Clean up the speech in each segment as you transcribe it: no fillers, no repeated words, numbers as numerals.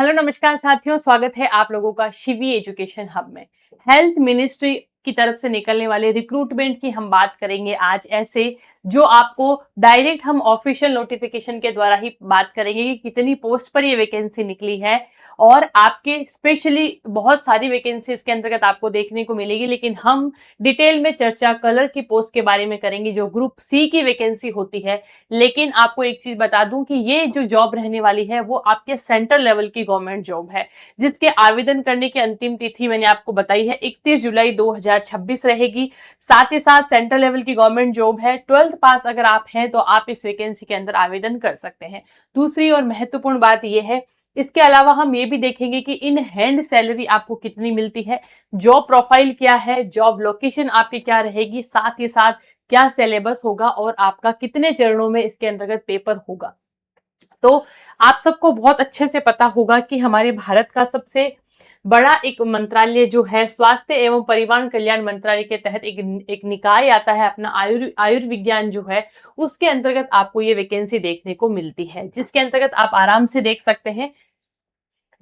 Hello नमस्कार साथियों, स्वागत है आप लोगों का शिवी एजुकेशन हब में। हेल्थ मिनिस्ट्री की तरफ से निकलने वाले रिक्रूटमेंट की हम बात करेंगे आज। ऐसे जो आपको डायरेक्ट हम ऑफिशियल नोटिफिकेशन के द्वारा ही बात करेंगे कि कितनी पोस्ट पर ये वैकेंसी निकली है और आपके स्पेशली बहुत सारी वैकेंसी इसके अंतर्गत आपको देखने को मिलेगी, लेकिन हम डिटेल में चर्चा कलर की पोस्ट के बारे में करेंगे जो ग्रुप सी की वैकेंसी होती है। लेकिन आपको एक चीज बता दूं कि ये जो जॉब रहने वाली है वो आपके सेंट्रल लेवल की गवर्नमेंट जॉब है, जिसके आवेदन करने की अंतिम तिथि मैंने आपको बताई है 31 जुलाई 2026 रहेगी। साथ ही साथ सेंट्रल लेवल की गवर्नमेंट जॉब है, 12th पास अगर आप हैं तो आप इस वैकेंसी के अंदर आवेदन कर सकते हैं। दूसरी और महत्वपूर्ण बात यह है, इसके अलावा हम ये भी देखेंगे कि इन हैंड सैलरी आपको कितनी मिलती है, जॉब प्रोफाइल क्या है, जॉब लोकेशन आपकी क्या रहेगी, साथ ही साथ क्या सिलेबस होगा और आपका कितने चरणों में इसके अंतर्गत पेपर होगा। तो आप सबको बहुत अच्छे से पता होगा कि हमारे भारत का सबसे बड़ा एक मंत्रालय जो है स्वास्थ्य एवं परिवार कल्याण मंत्रालय के तहत एक निकाय आता है अपना आयुर्विज्ञान जो है, उसके अंतर्गत आपको ये वैकेंसी देखने को मिलती है, जिसके अंतर्गत आप आराम से देख सकते हैं।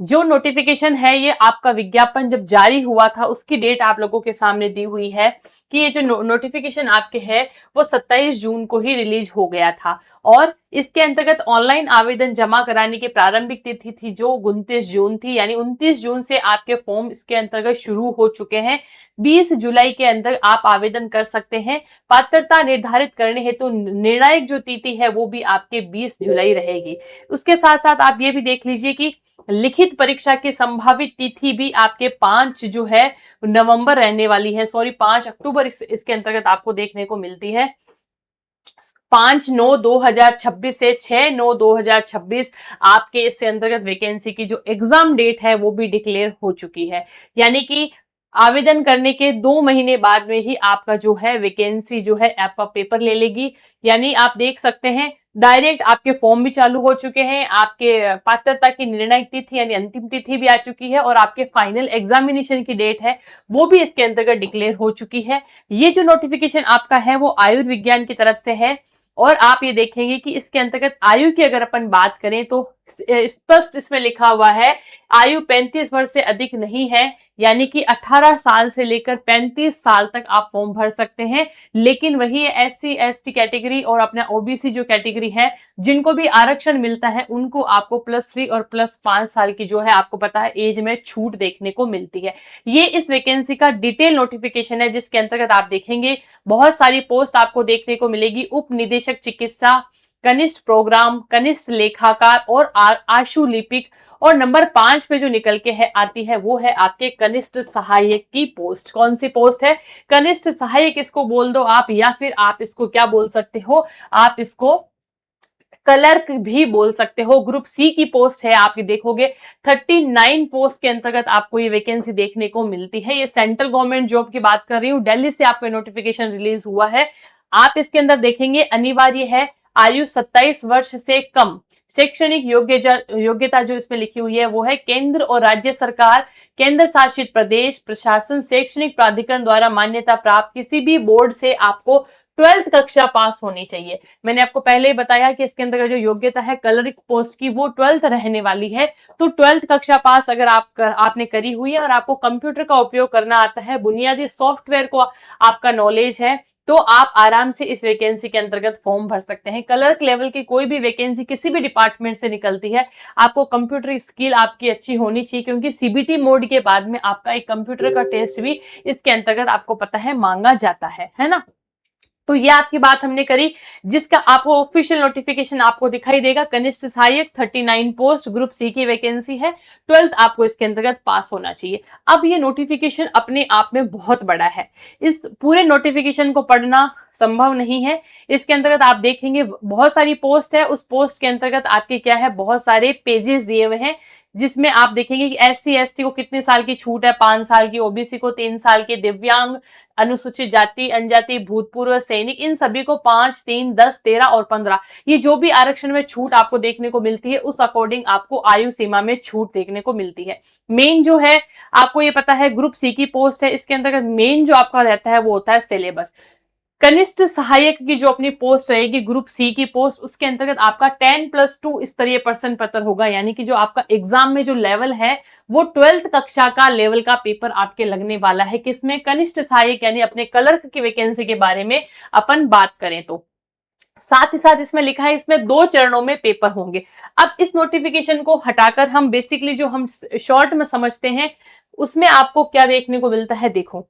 जो नोटिफिकेशन है ये आपका विज्ञापन जब जारी हुआ था उसकी डेट आप लोगों के सामने दी हुई है कि ये जो नोटिफिकेशन आपके है वो 27 जून को ही रिलीज हो गया था और इसके अंतर्गत ऑनलाइन आवेदन जमा कराने की प्रारंभिक तिथि थी जो 29 जून थी, यानी 29 जून से आपके फॉर्म इसके अंतर्गत शुरू हो चुके हैं। 20 जुलाई के अंदर आप आवेदन कर सकते हैं। पात्रता निर्धारित करने हेतु निर्णायक जो तिथि है वो भी आपके 20 जुलाई रहेगी। उसके साथ साथ आप ये भी देख लीजिए कि लिखित परीक्षा की संभावित तिथि भी आपके 5 जो है नवंबर रहने वाली है, 5 अक्टूबर इसके अंतर्गत आपको देखने को मिलती है। 5/9/2026 से 6/9/2026 आपके इसके अंतर्गत वैकेंसी की जो एग्जाम डेट है वो भी डिक्लेयर हो चुकी है, यानी कि आवेदन करने के 2 महीने बाद में ही आपका जो है वैकेंसी जो है आपका पेपर ले लेगी। यानी आप देख सकते हैं डायरेक्ट आपके फॉर्म भी चालू हो चुके हैं, आपके पात्रता की निर्णायक तिथि यानी अंतिम तिथि भी आ चुकी है और आपके फाइनल एग्जामिनेशन की डेट है वो भी इसके अंतर्गत डिक्लेयर हो चुकी है। ये जो नोटिफिकेशन आपका है वो आयुर्विज्ञान की तरफ से है और आप ये देखेंगे कि इसके अंतर्गत आयु की अगर अपन बात करें तो स्पष्ट इसमें लिखा हुआ है आयु 35 वर्ष से अधिक नहीं है, यानी कि 18 साल से लेकर 35 साल तक आप फॉर्म भर सकते हैं। लेकिन वही SC ST कैटेगरी और अपना OBC जो कैटेगरी है जिनको भी आरक्षण मिलता है उनको आपको +3 और +5 साल की जो है आपको पता है एज में छूट देखने को मिलती है। ये इस वैकेंसी का डिटेल नोटिफिकेशन है जिसके अंतर्गत आप देखेंगे बहुत सारी पोस्ट आपको देखने को मिलेगी। उप निदेशक चिकित्सा, कनिष्ठ प्रोग्राम, कनिष्ठ लेखाकार और आशु लिपिक, और नंबर 5 पे जो निकल के है आती है वो है आपके कनिष्ठ सहायक की पोस्ट। कौन सी पोस्ट है? कनिष्ठ सहायक इसको बोल दो आप, या फिर आप इसको क्या बोल सकते हो, आप इसको क्लर्क भी बोल सकते हो। ग्रुप सी की पोस्ट है, आप ये देखोगे 39 पोस्ट के अंतर्गत आपको ये वैकेंसी देखने को मिलती है। ये सेंट्रल गवर्नमेंट जॉब की बात कर रही हूँ, दिल्ली से आपका नोटिफिकेशन रिलीज हुआ है। आप इसके अंदर देखेंगे अनिवार्य है आयु 27 वर्ष से कम। शैक्षणिक योग्यता जो इसमें लिखी हुई है वो है केंद्र और राज्य सरकार, केंद्र शासित प्रदेश, प्रशासन, शैक्षणिक प्राधिकरण द्वारा मान्यता प्राप्त किसी भी बोर्ड से आपको 12th कक्षा पास होनी चाहिए। मैंने आपको पहले ही बताया कि इसके अंदर जो योग्यता है क्लर्क पोस्ट की वो 12th रहने वाली है। तो 12th कक्षा पास अगर आपने करी हुई है और आपको कंप्यूटर का उपयोग करना आता है, बुनियादी सॉफ्टवेयर को आपका नॉलेज है, तो आप आराम से इस वैकेंसी के अंतर्गत फॉर्म भर सकते हैं। क्लर्क लेवल की कोई भी वैकेंसी किसी भी डिपार्टमेंट से निकलती है, आपको कंप्यूटर स्किल आपकी अच्छी होनी चाहिए, क्योंकि CBT मोड के बाद में आपका एक कंप्यूटर का टेस्ट भी इसके अंतर्गत आपको पता है मांगा जाता है ना। तो ये आपकी बात हमने करी, जिसका आपको ऑफिशियल नोटिफिकेशन आपको दिखाई देगा। कनिष्ठ सहायक 39 पोस्ट, ग्रुप सी की वैकेंसी है, 12th आपको इसके अंतर्गत पास होना चाहिए। अब ये नोटिफिकेशन अपने आप में बहुत बड़ा है, इस पूरे नोटिफिकेशन को पढ़ना संभव नहीं है। इसके अंतर्गत आप देखेंगे बहुत सारी पोस्ट है, उस पोस्ट के अंतर्गत आपके क्या है बहुत सारे पेजेस दिए हुए हैं, जिसमें आप देखेंगे कि SC ST को कितने साल की छूट है, 5 साल की, OBC को 3 साल की, दिव्यांग, अनुसूचित जाति, जनजाति, भूतपूर्व सैनिक, इन सभी को 5, 3, 10, 13 और 15, ये जो भी आरक्षण में छूट आपको देखने को मिलती है उस अकॉर्डिंग आपको आयु सीमा में छूट देखने को मिलती है। मेन जो है आपको ये पता है ग्रुप सी की पोस्ट है, इसके अंतर्गत मेन जो आपका रहता है वो होता है सिलेबस। कनिष्ठ सहायक की जो अपनी पोस्ट रहेगी ग्रुप सी की पोस्ट, उसके अंतर्गत आपका 10+2 स्तरीय प्रश्न पत्र होगा, यानी कि जो आपका एग्जाम में जो लेवल है वो 12th कक्षा का लेवल का पेपर आपके लगने वाला है। किसमें? कनिष्ठ सहायक यानी अपने क्लर्क की वैकेंसी के बारे में अपन बात करें तो। साथ ही साथ इसमें लिखा है इसमें 2 चरणों में पेपर होंगे। अब इस नोटिफिकेशन को हटाकर हम बेसिकली जो हम शॉर्ट में समझते हैं उसमें आपको क्या देखने को मिलता है, देखो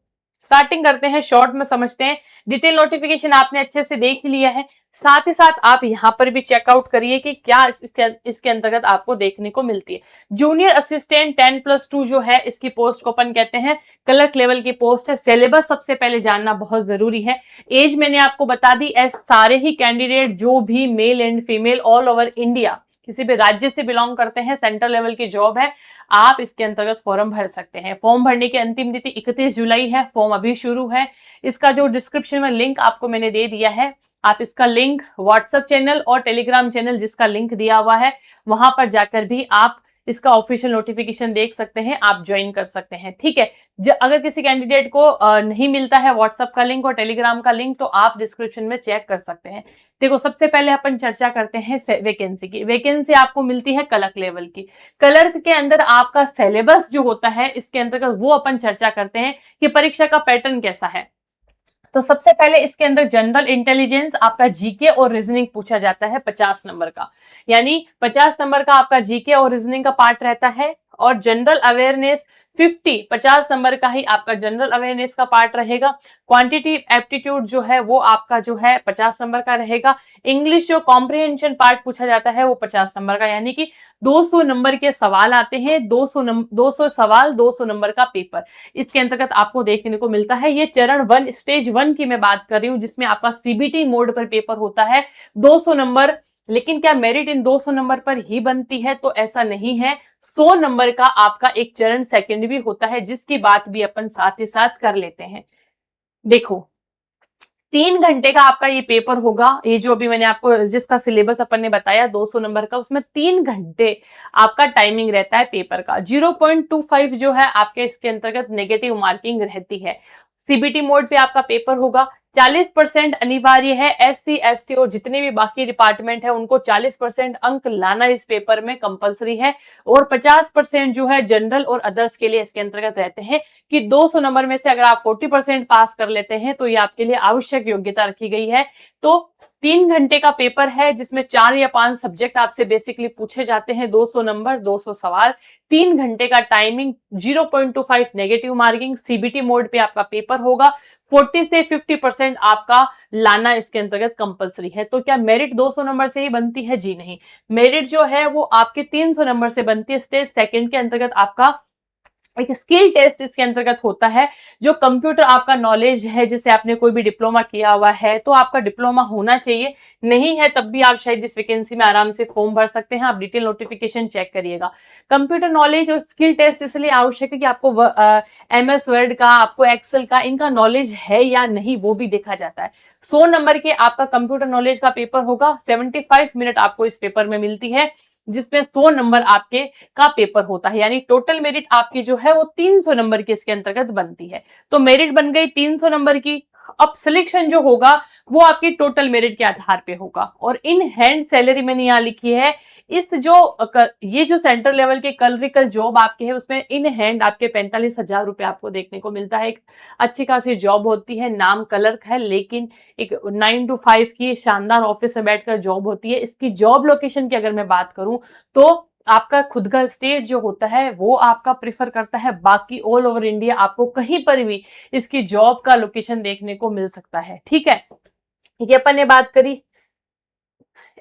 स्टार्टिंग करते हैं, शॉर्ट में समझते हैं। डिटेल नोटिफिकेशन आपने अच्छे से देख लिया है, साथ ही साथ आप यहाँ पर भी चेकआउट करिए कि क्या इसके अंतर्गत आपको देखने को मिलती है। जूनियर असिस्टेंट 10+2 जो है इसकी पोस्ट को अपन कहते हैं क्लर्क लेवल की पोस्ट है। सिलेबस सबसे पहले जानना बहुत जरूरी है। एज मैंने आपको बता दी, सारे ही कैंडिडेट जो भी male and female all over India किसी भी राज्य से बिलोंग करते हैं, सेंट्रल लेवल की जॉब है, आप इसके अंतर्गत फॉर्म भर सकते हैं। फॉर्म भरने की अंतिम तिथि 31 जुलाई है। फॉर्म अभी शुरू है। इसका जो डिस्क्रिप्शन में लिंक आपको मैंने दे दिया है, आप इसका लिंक व्हाट्सएप चैनल और टेलीग्राम चैनल जिसका लिंक दिया हुआ है वहां पर जाकर भी आप इसका ऑफिशियल नोटिफिकेशन देख सकते हैं, आप ज्वाइन कर सकते हैं। ठीक है, अगर किसी कैंडिडेट को नहीं मिलता है व्हाट्सएप का लिंक और टेलीग्राम का लिंक तो आप डिस्क्रिप्शन में चेक कर सकते हैं। देखो सबसे पहले अपन चर्चा करते हैं वैकेंसी की। वैकेंसी आपको मिलती है क्लर्क लेवल की। क्लर्क के अंदर आपका सिलेबस जो होता है इसके अंतर्गत वो अपन चर्चा करते हैं कि परीक्षा का पैटर्न कैसा है। तो सबसे पहले इसके अंदर जनरल इंटेलिजेंस आपका जीके और रीजनिंग पूछा जाता है 50 नंबर का, यानी 50 नंबर का आपका जीके और रीजनिंग का पार्ट रहता है। और जनरल अवेयरनेस 50 नंबर का ही आपका जनरल अवेयरनेस का पार्ट रहेगा। क्वांटिटी एप्टीट्यूड जो है वो आपका जो है 50 नंबर का रहेगा। इंग्लिश जो कॉम्प्रिहेंशन पार्ट पूछा जाता है वो 50 नंबर का, यानी कि 200 नंबर के सवाल आते हैं। 200 सवाल 200 नंबर का पेपर इसके अंतर्गत आपको देखने को मिलता है। ये चरण 1 स्टेज 1 की मैं बात कर रही हूँ, जिसमें आपका सीबीटी मोड पर पेपर होता है 200 नंबर। लेकिन क्या मेरिट इन 200 नंबर पर ही बनती है? तो ऐसा नहीं है। 100 नंबर का आपका एक चरण सेकंड भी होता है, जिसकी बात भी अपन साथ ही साथ कर लेते हैं। देखो 3 घंटे का आपका ये पेपर होगा। ये जो अभी मैंने आपको जिसका सिलेबस अपन ने बताया 200 नंबर का, उसमें 3 घंटे आपका टाइमिंग रहता है पेपर का। 0.25 जो है आपके इसके अंतर्गत नेगेटिव मार्किंग रहती है। सीबीटी मोड पे आपका पेपर होगा। 40% अनिवार्य है। एससी एसटी और जितने भी बाकी डिपार्टमेंट है उनको 40% अंक लाना इस पेपर में कंपलसरी है। और 50% जो है जनरल और अदर्स के लिए इसके अंतर्गत रहते हैं कि 200 नंबर में से अगर आप 40% पास कर लेते हैं तो ये आपके लिए आवश्यक योग्यता रखी गई है। तो 3 घंटे का पेपर है जिसमें 4 या 5 सब्जेक्ट आपसे बेसिकली पूछे जाते हैं। 200 नंबर 200 सवाल, 3 घंटे का timing, 0.25 negative marking, CBT mode पे आपका पेपर होगा। 40 से 50% आपका लाना इसके अंतर्गत कंपलसरी है। तो क्या मेरिट 200 नंबर से ही बनती है? जी नहीं, मेरिट जो है वो आपके 300 नंबर से बनती है। स्टेज सेकंड के अंतर्गत आपका एक स्किल टेस्ट इसके अंतर्गत होता है। जो कंप्यूटर आपका नॉलेज है, जैसे आपने कोई भी डिप्लोमा किया हुआ है तो आपका डिप्लोमा होना चाहिए, नहीं है तब भी आप शायद इस वैकेंसी में आराम से फॉर्म भर सकते हैं। आप डिटेल नोटिफिकेशन चेक करिएगा। कंप्यूटर नॉलेज और स्किल टेस्ट इसलिए आवश्यक है कि आपको एमएस वर्ड का, आपको एक्सेल का, इनका नॉलेज है या नहीं वो भी देखा जाता है। 100 नंबर के आपका कंप्यूटर नॉलेज का पेपर होगा। 75 मिनट आपको इस पेपर में मिलती है, जिसमें 100 नंबर आपके का पेपर होता है, यानी टोटल मेरिट आपकी जो है वो 300 नंबर की इसके अंतर्गत बनती है। तो मेरिट बन गई 300 नंबर की। अब सिलेक्शन जो होगा वो आपकी टोटल मेरिट के आधार पे होगा। और इन हैंड सैलरी मैंने यहाँ लिखी है, इस जो ये जो सेंट्रल लेवल के क्लरिकल जॉब आपके है उसमें इन हैंड आपके 45,000 रुपए आपको देखने को मिलता है। एक अच्छी खासी जॉब होती है, नाम क्लर्क है, लेकिन एक 9 to 5 की शानदार ऑफिस में बैठकर जॉब होती है। इसकी जॉब लोकेशन की अगर मैं बात करूं तो आपका खुद का स्टेट जो होता है वो आपका प्रिफर करता है, बाकी ऑल ओवर इंडिया आपको कहीं पर भी इसकी जॉब का लोकेशन देखने को मिल सकता है। ठीक है, ये अपन ने बात करी।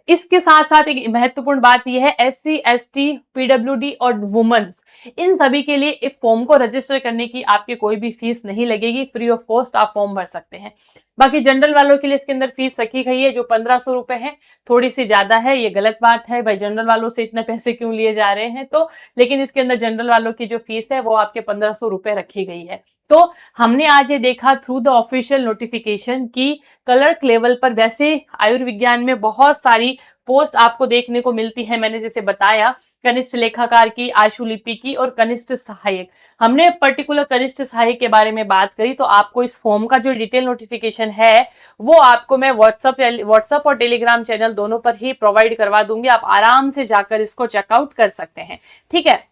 इसके साथ साथ एक महत्वपूर्ण बात यह है, एससी एसटी पीडब्ल्यूडी और वुमेन्स, इन सभी के लिए एक फॉर्म को रजिस्टर करने की आपकी कोई भी फीस नहीं लगेगी। फ्री ऑफ कॉस्ट आप फॉर्म भर सकते हैं। बाकी जनरल वालों के लिए इसके अंदर फीस रखी गई है जो 1500 रुपए है, थोड़ी सी ज्यादा है। ये गलत बात है भाई, जनरल वालों से इतने पैसे क्यों लिए जा रहे हैं? तो लेकिन इसके अंदर जनरल वालों की जो फीस है वो आपके 1500 रुपए रखी गई है। तो हमने आज ये देखा थ्रू द ऑफिशियल नोटिफिकेशन की क्लर्क लेवल पर वैसे आयुर्विज्ञान में बहुत सारी पोस्ट आपको देखने को मिलती है। मैंने जैसे बताया कनिष्ठ लेखाकार की, आशुलिपि की और कनिष्ठ सहायक। हमने पर्टिकुलर कनिष्ठ सहायक के बारे में बात करी, तो आपको इस फॉर्म का जो डिटेल नोटिफिकेशन है वो आपको मैं व्हाट्सएप और टेलीग्राम चैनल दोनों पर ही प्रोवाइड करवा दूंगी। आप आराम से जाकर इसको चेकआउट कर सकते हैं, ठीक है।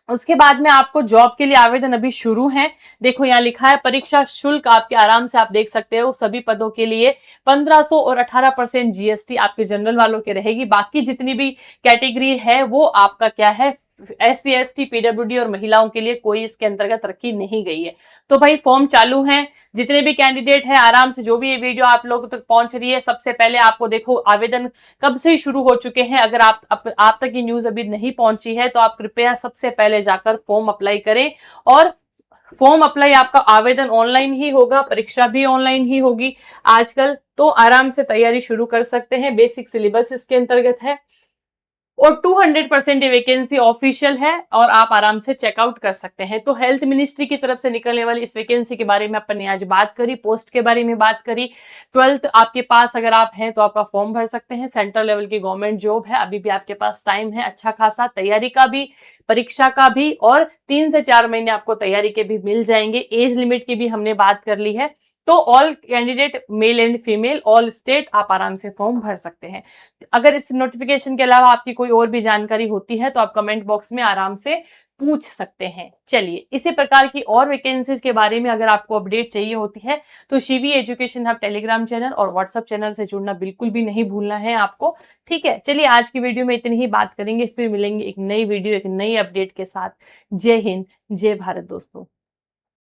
उसके बाद में आपको जॉब के लिए आवेदन अभी शुरू है। देखो यहाँ लिखा है परीक्षा शुल्क आपके आराम से आप देख सकते हो सभी पदों के लिए 1500 और 18% जीएसटी आपके जनरल वालों के रहेगी। बाकी जितनी भी कैटेगरी है वो आपका क्या है, SC ST PWD और महिलाओं के लिए कोई इसके अंतर्गत रखी नहीं गई है। तो भाई फॉर्म चालू है, जितने भी कैंडिडेट हैं आराम से, जो भी ये वीडियो आप लोगों तक पहुंच रही है, सबसे पहले आपको देखो आवेदन कब से शुरू हो चुके हैं। अगर आप तक ये न्यूज अभी नहीं पहुंची है तो आप कृपया सबसे पहले जाकर फॉर्म अप्लाई करें। और फॉर्म अप्लाई आपका आवेदन ऑनलाइन ही होगा, परीक्षा भी ऑनलाइन ही होगी आजकल, तो आराम से तैयारी शुरू कर सकते हैं। बेसिक सिलेबस इसके अंतर्गत है और 200% ये वैकेंसी ऑफिशियल है और आप आराम से चेकआउट कर सकते हैं। तो हेल्थ मिनिस्ट्री की तरफ से निकलने वाली इस वैकेंसी के बारे में अपन ने आज बात करी, पोस्ट के बारे में बात करी। 12th आपके पास अगर आप हैं तो आपका फॉर्म भर सकते हैं। सेंट्रल लेवल की गवर्नमेंट जॉब है, अभी भी आपके पास टाइम है अच्छा खासा, तैयारी का भी, परीक्षा का भी, और 3 से 4 महीने आपको तैयारी के भी मिल जाएंगे। एज लिमिट की भी हमने बात कर ली है। तो all candidate male and female all state आप आराम से फॉर्म भर सकते हैं। अगर इस नोटिफिकेशन के अलावा आपकी कोई और भी जानकारी होती है तो आप कमेंट बॉक्स में आराम से पूछ सकते हैं। चलिए, इसी प्रकार की और वैकेंसीज के बारे में अगर आपको अपडेट चाहिए होती है तो Shivi education hub Telegram channel और व्हाट्सएप चैनल से जुड़ना बिल्कुल भी नहीं भूलना है आपको, ठीक है। चलिए, आज की वीडियो में इतनी ही बात करेंगे, फिर मिलेंगे एक नई वीडियो एक नई अपडेट के साथ। जय हिंद, जय भारत दोस्तों।